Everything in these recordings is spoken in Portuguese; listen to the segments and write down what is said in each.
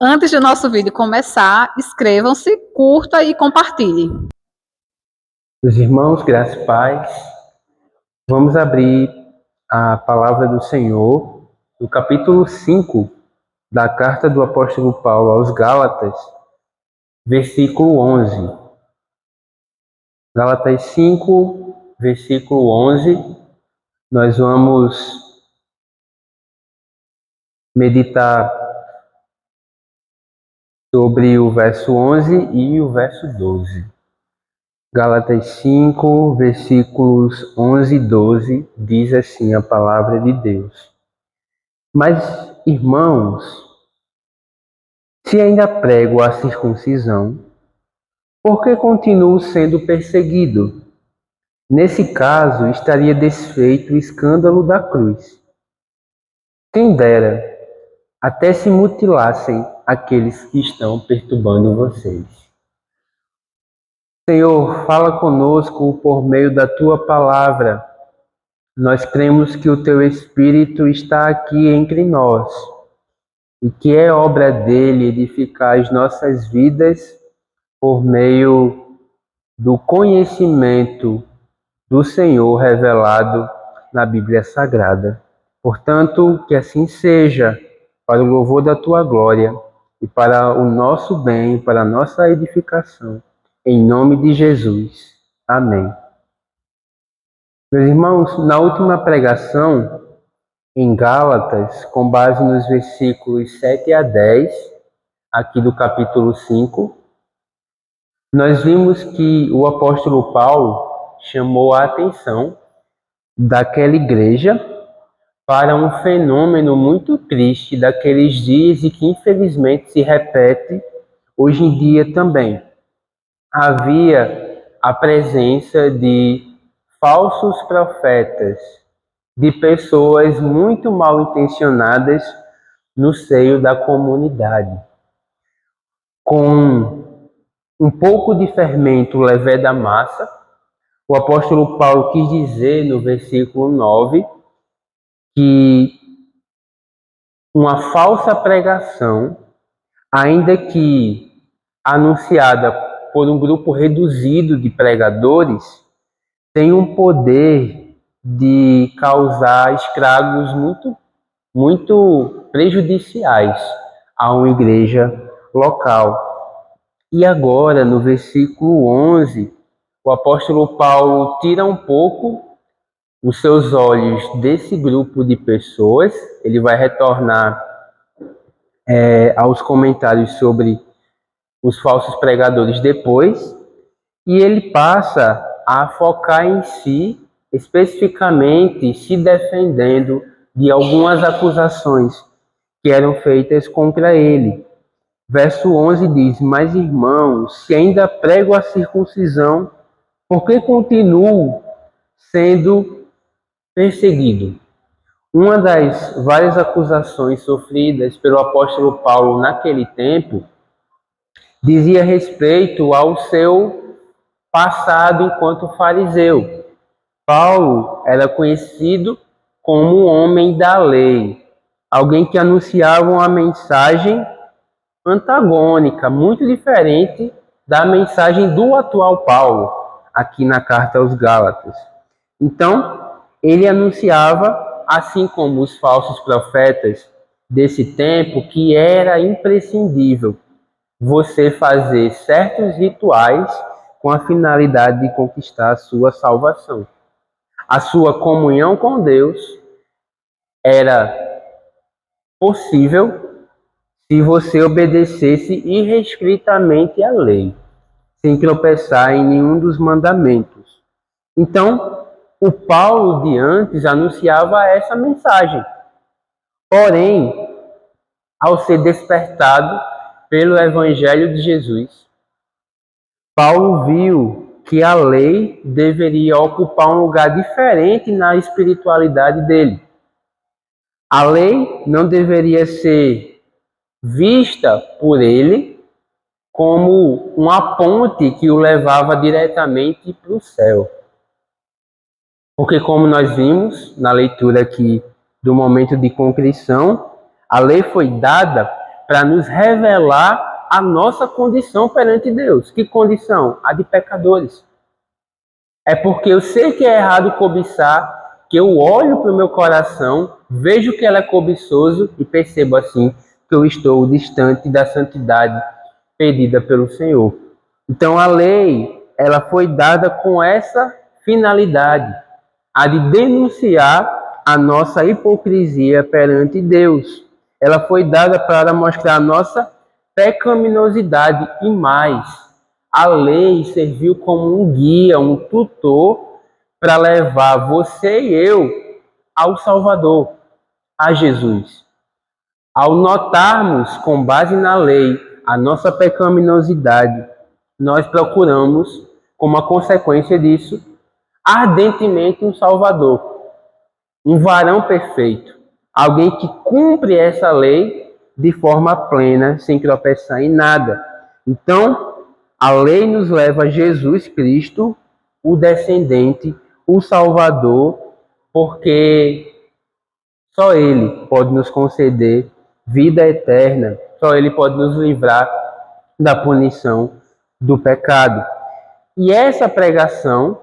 Antes do nosso vídeo começar, inscrevam-se, curta e compartilhe. Meus irmãos, graças e paz, vamos abrir a palavra do Senhor no capítulo 5 da carta do apóstolo Paulo aos Gálatas, versículo 11. Gálatas 5, versículo 11, nós vamos meditar sobre o verso 11 e o verso 12. Gálatas 5, versículos 11 e 12, diz assim a palavra de Deus. Mas, irmãos, se ainda prego a circuncisão, por que continuo sendo perseguido? Nesse caso, estaria desfeito o escândalo da cruz. Quem dera, até se mutilassem aqueles que estão perturbando vocês. Senhor, fala conosco por meio da Tua palavra. Nós cremos que o Teu Espírito está aqui entre nós e que é obra dele edificar as nossas vidas por meio do conhecimento do Senhor revelado na Bíblia Sagrada. Portanto, que assim seja, para o louvor da Tua glória e para o nosso bem, para a nossa edificação. Em nome de Jesus. Amém. Meus irmãos, na última pregação, em Gálatas, com base nos versículos 7 a 10, aqui do capítulo 5, nós vimos que o apóstolo Paulo chamou a atenção daquela igreja para um fenômeno muito triste daqueles dias e que infelizmente se repete hoje em dia também. Havia a presença de falsos profetas, de pessoas muito mal intencionadas no seio da comunidade. Com um pouco de fermento levé da massa, o apóstolo Paulo quis dizer no versículo 9 que uma falsa pregação, ainda que anunciada por um grupo reduzido de pregadores, tem um poder de causar estragos muito prejudiciais a uma igreja local. E agora, no versículo 11, o apóstolo Paulo tira um pouco os seus olhos desse grupo de pessoas, ele vai retornar aos comentários sobre os falsos pregadores depois, e ele passa a focar em si, especificamente se defendendo de algumas acusações que eram feitas contra ele. Verso 11 diz: Mas irmãos, se ainda prego a circuncisão, por que continuo sendo perseguido? Uma das várias acusações sofridas pelo apóstolo Paulo naquele tempo dizia respeito ao seu passado enquanto fariseu. Paulo era conhecido como um homem da lei, alguém que anunciava uma mensagem antagônica, muito diferente da mensagem do atual Paulo, aqui na carta aos Gálatas. Então, ele anunciava, assim como os falsos profetas desse tempo, que era imprescindível você fazer certos rituais com a finalidade de conquistar a sua salvação. A sua comunhão com Deus era possível se você obedecesse irrestritamente à lei, sem tropeçar em nenhum dos mandamentos. Então, o Paulo de antes anunciava essa mensagem. Porém, ao ser despertado pelo Evangelho de Jesus, Paulo viu que a lei deveria ocupar um lugar diferente na espiritualidade dele. A lei não deveria ser vista por ele como uma ponte que o levava diretamente para o céu. Porque, como nós vimos na leitura aqui do momento de contrição, a lei foi dada para nos revelar a nossa condição perante Deus. Que condição? A de pecadores. É porque eu sei que é errado cobiçar, que eu olho para o meu coração, vejo que ela é cobiçoso e percebo assim que eu estou distante da santidade pedida pelo Senhor. Então a lei, ela foi dada com essa finalidade, a de denunciar a nossa hipocrisia perante Deus. Ela foi dada para mostrar a nossa pecaminosidade e mais. A lei serviu como um guia, um tutor para levar você e eu ao Salvador, a Jesus. Ao notarmos, com base na lei, a nossa pecaminosidade, nós procuramos, como a consequência disso, ardentemente um Salvador, um varão perfeito, alguém que cumpre essa lei de forma plena, sem tropeçar em nada. Então, a lei nos leva a Jesus Cristo, o descendente, o Salvador, porque só Ele pode nos conceder vida eterna, só Ele pode nos livrar da punição do pecado. E essa pregação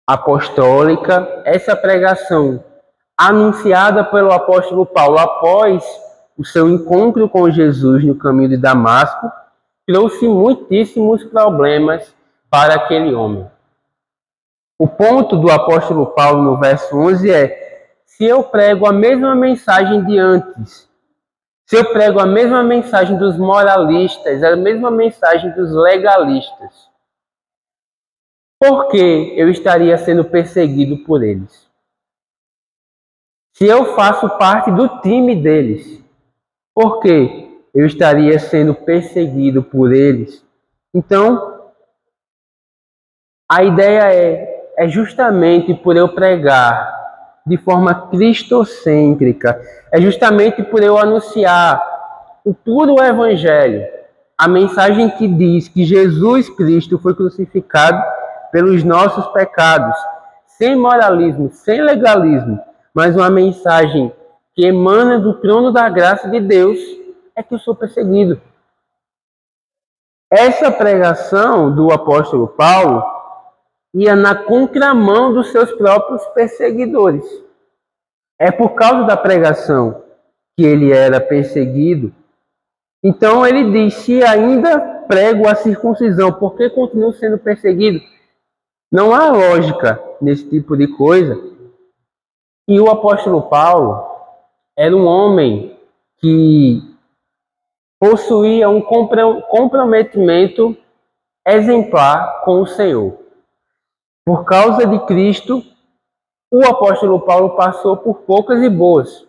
apostólica, essa pregação anunciada pelo apóstolo Paulo após o seu encontro com Jesus no caminho de Damasco, trouxe muitíssimos problemas para aquele homem. O ponto do apóstolo Paulo no verso 11 é: se eu prego a mesma mensagem de antes, se eu prego a mesma mensagem dos moralistas, a mesma mensagem dos legalistas, por que eu estaria sendo perseguido por eles? Se eu faço parte do time deles, por que eu estaria sendo perseguido por eles? Então, a ideia é justamente por eu pregar de forma cristocêntrica, é justamente por eu anunciar o puro evangelho, a mensagem que diz que Jesus Cristo foi crucificado pelos nossos pecados, sem moralismo, sem legalismo, mas uma mensagem que emana do trono da graça de Deus, é que eu sou perseguido. Essa pregação do apóstolo Paulo ia na contramão dos seus próprios perseguidores. É por causa da pregação que ele era perseguido. Então ele diz: se ainda prego a circuncisão, por que continuo sendo perseguido? Não há lógica nesse tipo de coisa. E o apóstolo Paulo era um homem que possuía um comprometimento exemplar com o Senhor. Por causa de Cristo, o apóstolo Paulo passou por poucas e boas.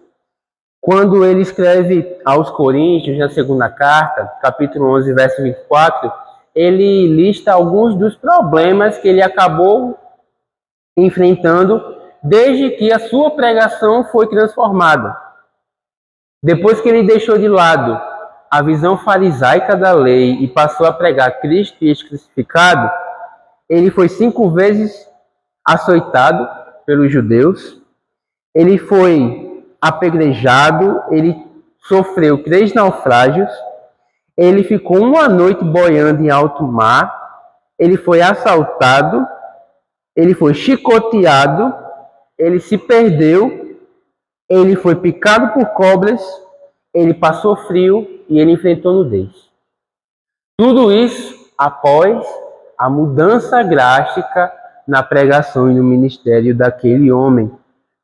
Quando ele escreve aos Coríntios, na segunda carta, capítulo 11, verso 24, ele lista alguns dos problemas que ele acabou enfrentando desde que a sua pregação foi transformada. Depois que ele deixou de lado a visão farisaica da lei e passou a pregar Cristo e este crucificado, ele foi 5 vezes açoitado pelos judeus, ele foi apedrejado, ele sofreu 3 naufrágios, ele ficou 1 noite boiando em alto mar, ele foi assaltado, ele foi chicoteado, ele se perdeu, ele foi picado por cobras, ele passou frio e ele enfrentou nudez. Tudo isso após a mudança drástica na pregação e no ministério daquele homem.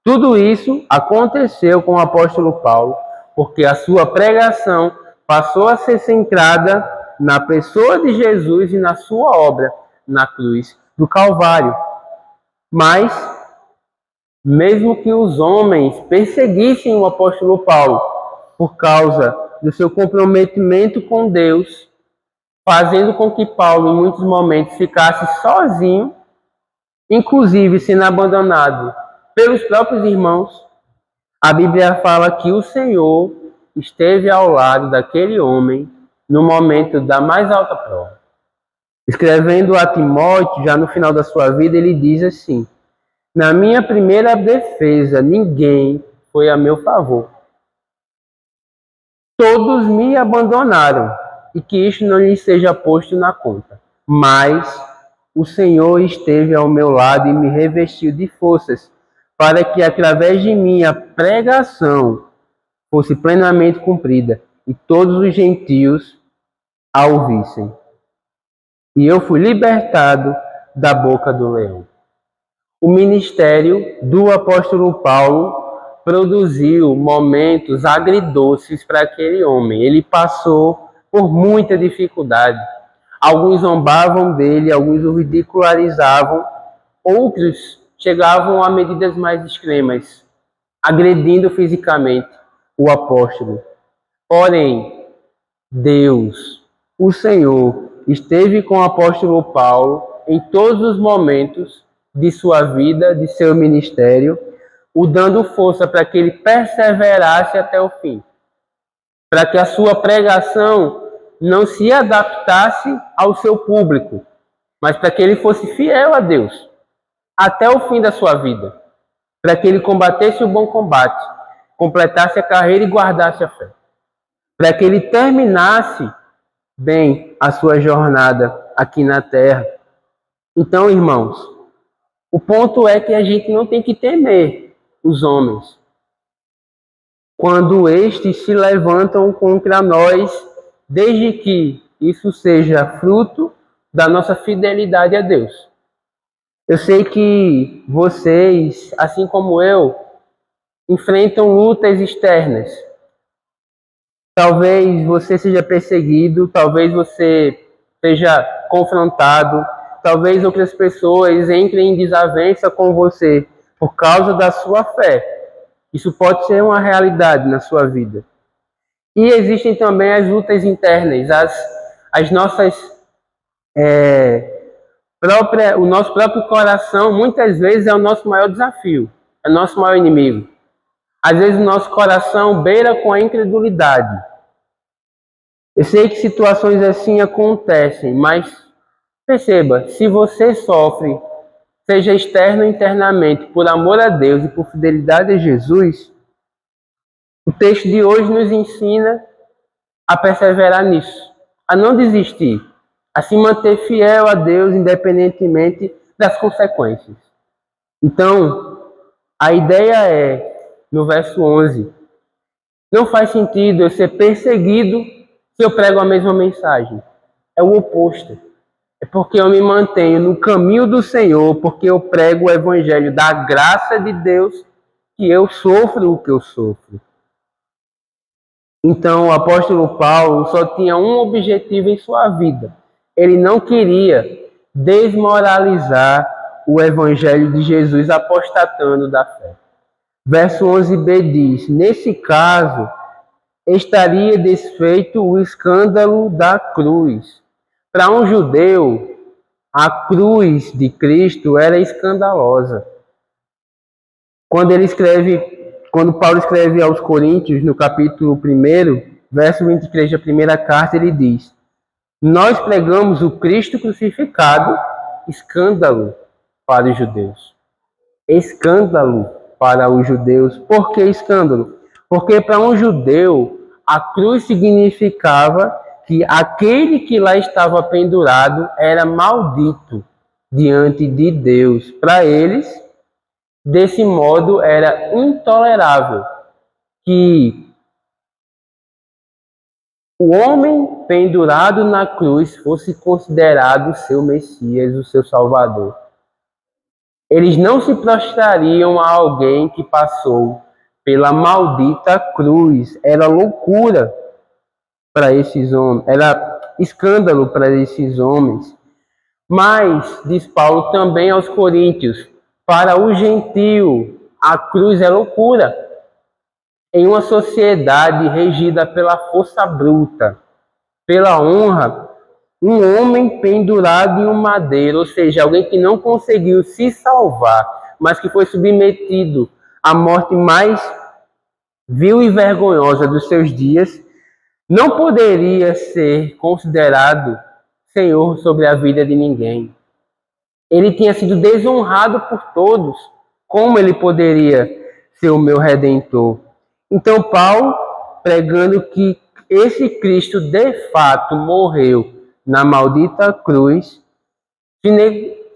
Tudo isso aconteceu com o apóstolo Paulo, porque a sua pregação passou a ser centrada na pessoa de Jesus e na sua obra na cruz do Calvário. Mas, mesmo que os homens perseguissem o apóstolo Paulo por causa do seu comprometimento com Deus, fazendo com que Paulo, em muitos momentos, ficasse sozinho, inclusive sendo abandonado pelos próprios irmãos, a Bíblia fala que o Senhor esteve ao lado daquele homem no momento da mais alta prova. Escrevendo a Timóteo, já no final da sua vida, ele diz assim: na minha primeira defesa, ninguém foi a meu favor. todos me abandonaram, e que isto não lhes seja posto na conta. Mas o Senhor esteve ao meu lado e me revestiu de forças, para que através de minha pregação fosse plenamente cumprida, e todos os gentios a ouvissem. E eu fui libertado da boca do leão. O ministério do apóstolo Paulo produziu momentos agridoces para aquele homem. Ele passou por muita dificuldade. Alguns zombavam dele, alguns o ridicularizavam, outros chegavam a medidas mais extremas, agredindo fisicamente o apóstolo. Porém, Deus, o Senhor, esteve com o apóstolo Paulo em todos os momentos de sua vida, de seu ministério, o dando força para que ele perseverasse até o fim, para que a sua pregação não se adaptasse ao seu público, mas para que ele fosse fiel a Deus até o fim da sua vida, para que ele combatesse o bom combate, completasse a carreira e guardasse a fé, para que ele terminasse bem a sua jornada aqui na terra. Então, irmãos, o ponto é que a gente não tem que temer os homens quando estes se levantam contra nós, desde que isso seja fruto da nossa fidelidade a Deus. Eu sei que vocês, assim como eu, enfrentam lutas externas. Talvez você seja perseguido, talvez você seja confrontado, talvez outras pessoas entrem em desavença com você por causa da sua fé. Isso pode ser uma realidade na sua vida. E existem também as lutas internas, as nossas o nosso próprio coração muitas vezes é o nosso maior desafio, é o nosso maior inimigo. Às vezes o nosso coração beira com a incredulidade. Eu sei que situações assim acontecem, mas perceba, se você sofre, seja externo ou internamente, por amor a Deus e por fidelidade a Jesus, o texto de hoje nos ensina a perseverar nisso, a não desistir, a se manter fiel a Deus independentemente das consequências. Então, a ideia é, no verso 11, não faz sentido eu ser perseguido se eu prego a mesma mensagem. É o oposto. É porque eu me mantenho no caminho do Senhor, porque eu prego o evangelho da graça de Deus, que eu sofro o que eu sofro. Então, o apóstolo Paulo só tinha um objetivo em sua vida. Ele não queria desmoralizar o evangelho de Jesus apostatando da fé. Verso 11b diz: nesse caso, estaria desfeito o escândalo da cruz. Para um judeu, a cruz de Cristo era escandalosa. Quando Paulo escreve aos Coríntios, no capítulo 1, verso 23 da primeira carta, ele diz: nós pregamos o Cristo crucificado, escândalo para os judeus. Escândalo para os judeus. Por que escândalo? Porque para um judeu, a cruz significava que aquele que lá estava pendurado era maldito diante de Deus. Para eles, desse modo, era intolerável que o homem pendurado na cruz fosse considerado o seu Messias, o seu Salvador. Eles não se prostrariam a alguém que passou pela maldita cruz. Era loucura para esses homens, era escândalo para esses homens. Mas, diz Paulo também aos Coríntios, para o gentio, a cruz é loucura. Em uma sociedade regida pela força bruta, pela honra, um homem pendurado em um madeiro, ou seja, alguém que não conseguiu se salvar, mas que foi submetido à morte mais vil e vergonhosa dos seus dias, não poderia ser considerado senhor sobre a vida de ninguém. Ele tinha sido desonrado por todos. Como ele poderia ser o meu redentor? Então, Paulo, pregando que esse Cristo de fato morreu na maldita cruz,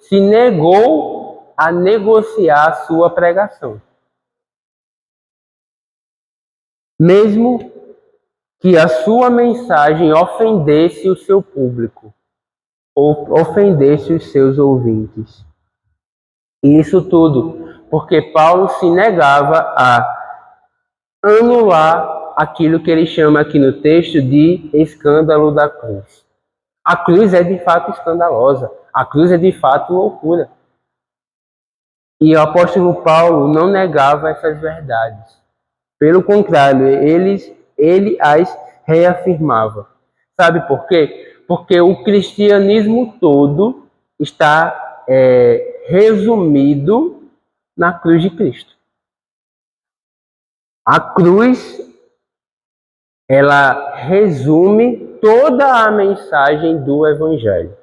se negou a negociar a sua pregação. Mesmo que a sua mensagem ofendesse o seu público, ou ofendesse os seus ouvintes. E isso tudo porque Paulo se negava a anular aquilo que ele chama aqui no texto de escândalo da cruz. A cruz é de fato escandalosa, a cruz é de fato loucura. E o apóstolo Paulo não negava essas verdades. Pelo contrário, ele as reafirmava. Sabe por quê? Porque o cristianismo todo está resumido na cruz de Cristo. A cruz, ela resume toda a mensagem do Evangelho.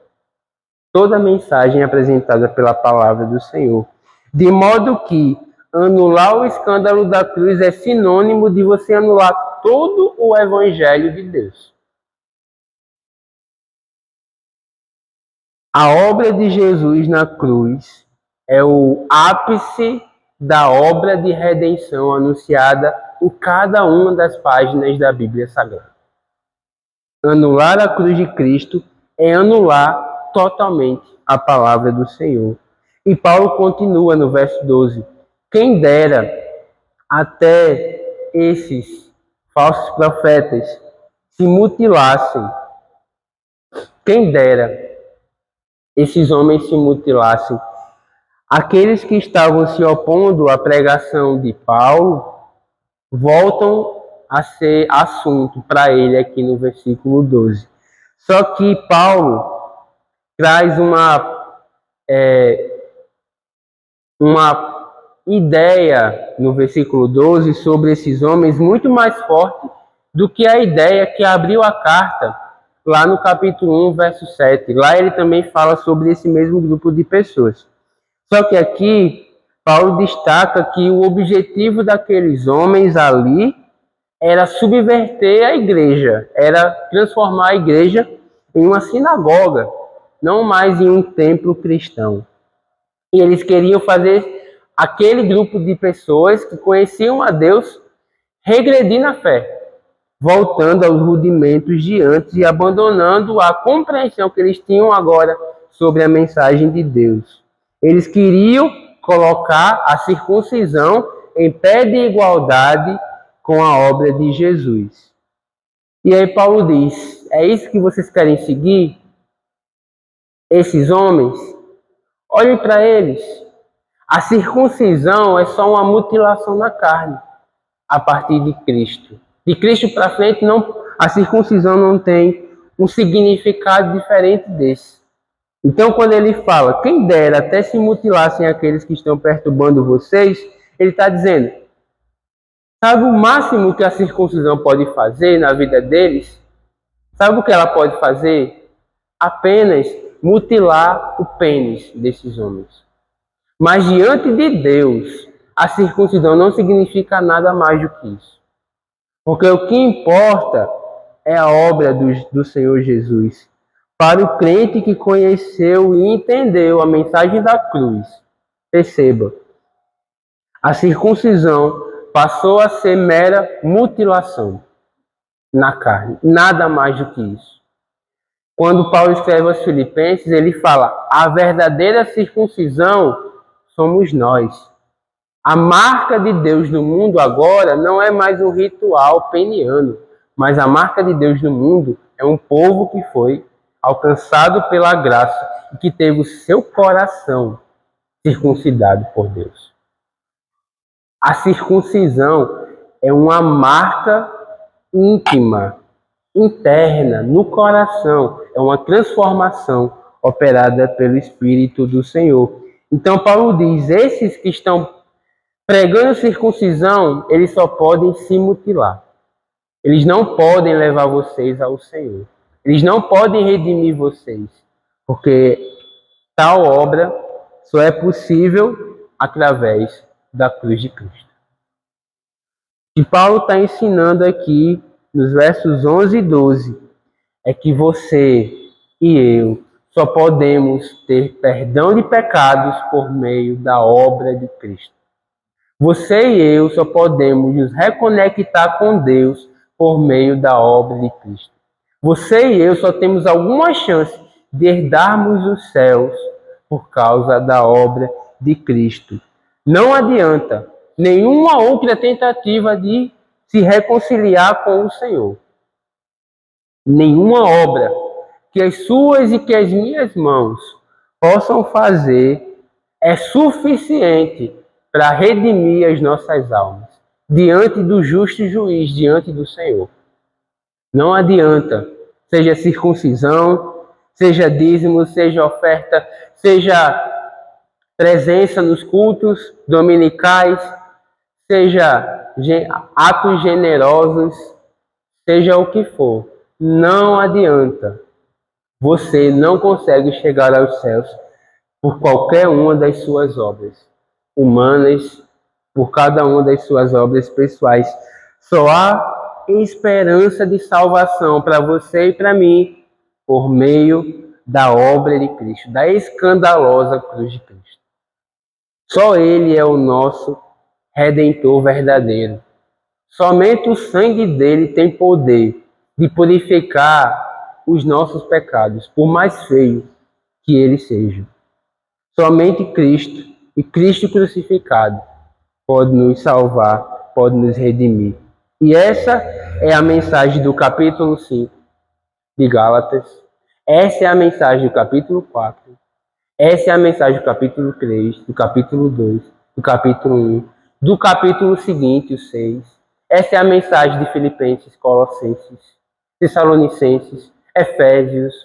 Toda a mensagem apresentada pela palavra do Senhor. De modo que anular o escândalo da cruz é sinônimo de você anular todo o Evangelho de Deus. A obra de Jesus na cruz é o ápice da obra de redenção anunciada em cada uma das páginas da Bíblia Sagrada. Anular a cruz de Cristo é anular totalmente a palavra do Senhor. E Paulo continua no verso 12. Quem dera até esses falsos profetas se mutilassem. Quem dera esses homens se mutilassem. Aqueles que estavam se opondo à pregação de Paulo voltam a ser assunto para ele aqui no versículo 12. Só que Paulo traz uma ideia no versículo 12 sobre esses homens muito mais forte do que a ideia que abriu a carta lá no capítulo 1, verso 7. Lá ele também fala sobre esse mesmo grupo de pessoas. Só que aqui Paulo destaca que o objetivo daqueles homens ali era subverter a igreja, era transformar a igreja em uma sinagoga, não mais em um templo cristão. E eles queriam fazer aquele grupo de pessoas que conheciam a Deus regredir na fé, voltando aos rudimentos de antes e abandonando a compreensão que eles tinham agora sobre a mensagem de Deus. Eles queriam colocar a circuncisão em pé de igualdade com a obra de Jesus. E aí Paulo diz, é isso que vocês querem seguir? Esses homens? Olhem para eles. A circuncisão é só uma mutilação na carne, a partir de Cristo. De Cristo para frente, a circuncisão não tem um significado diferente desse. Então, quando ele fala, quem dera até se mutilassem aqueles que estão perturbando vocês, ele está dizendo, sabe o máximo que a circuncisão pode fazer na vida deles? Sabe o que ela pode fazer? Apenas mutilar o pênis desses homens. Mas diante de Deus, a circuncisão não significa nada mais do que isso. Porque o que importa é a obra do Senhor Jesus. Para o crente que conheceu e entendeu a mensagem da cruz, perceba, a circuncisão passou a ser mera mutilação na carne, nada mais do que isso. Quando Paulo escreve aos Filipenses, ele fala, a verdadeira circuncisão somos nós. A marca de Deus no mundo agora não é mais um ritual peniano, mas a marca de Deus no mundo é um povo que foi alcançado pela graça e que teve o seu coração circuncidado por Deus. A circuncisão é uma marca íntima, interna, no coração. É uma transformação operada pelo Espírito do Senhor. Então Paulo diz, esses que estão pregando circuncisão, eles só podem se mutilar. Eles não podem levar vocês ao Senhor. Eles não podem redimir vocês, porque tal obra só é possível através da cruz de Cristo. E Paulo está ensinando aqui nos versos 11 e 12, é que você e eu só podemos ter perdão de pecados por meio da obra de Cristo. Você e eu só podemos nos reconectar com Deus por meio da obra de Cristo. Você e eu só temos alguma chance de herdarmos os céus por causa da obra de Cristo. Não adianta nenhuma outra tentativa de se reconciliar com o Senhor. Nenhuma obra que as suas e que as minhas mãos possam fazer é suficiente para redimir as nossas almas diante do justo juiz, diante do Senhor. Não adianta, seja circuncisão, seja dízimo, seja oferta, seja presença nos cultos dominicais, seja atos generosos, seja o que for. Não adianta. Você não consegue chegar aos céus por qualquer uma das suas obras humanas, por cada uma das suas obras pessoais. Só há esperança de salvação para você e para mim por meio da obra de Cristo, da escandalosa cruz de Cristo. Só Ele é o nosso Redentor verdadeiro. Somente o sangue dele tem poder de purificar os nossos pecados, por mais feio que eles sejam. Somente Cristo e Cristo crucificado pode nos salvar, pode nos redimir. E essa é a mensagem do capítulo 5 de Gálatas. Essa é a mensagem do capítulo 4. Essa é a mensagem do capítulo 3, do capítulo 2, do capítulo 1, do capítulo seguinte, o 6. Essa é a mensagem de Filipenses, Colossenses, Tessalonicenses, Efésios.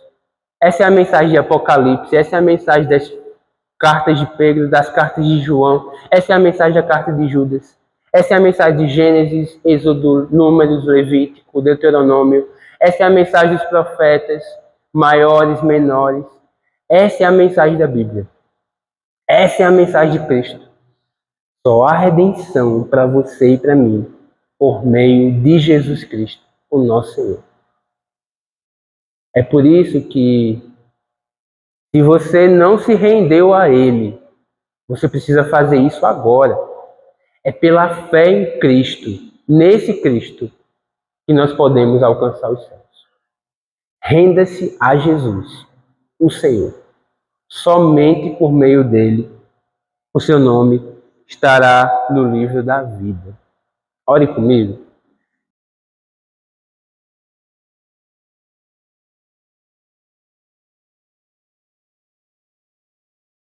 Essa é a mensagem de Apocalipse. Essa é a mensagem das cartas de Pedro, das cartas de João. Essa é a mensagem da carta de Judas. Essa é a mensagem de Gênesis, Êxodo, Números, Levítico, Deuteronômio. Essa é a mensagem dos profetas, maiores, menores. Essa é a mensagem da Bíblia. Essa é a mensagem de Cristo. Só há redenção para você e para mim por meio de Jesus Cristo, o nosso Senhor. É por isso que, se você não se rendeu a Ele, você precisa fazer isso agora. É pela fé em Cristo, nesse Cristo, que nós podemos alcançar os céus. Renda-se a Jesus, o Senhor. Somente por meio dele, o seu nome estará no livro da vida. Ore comigo.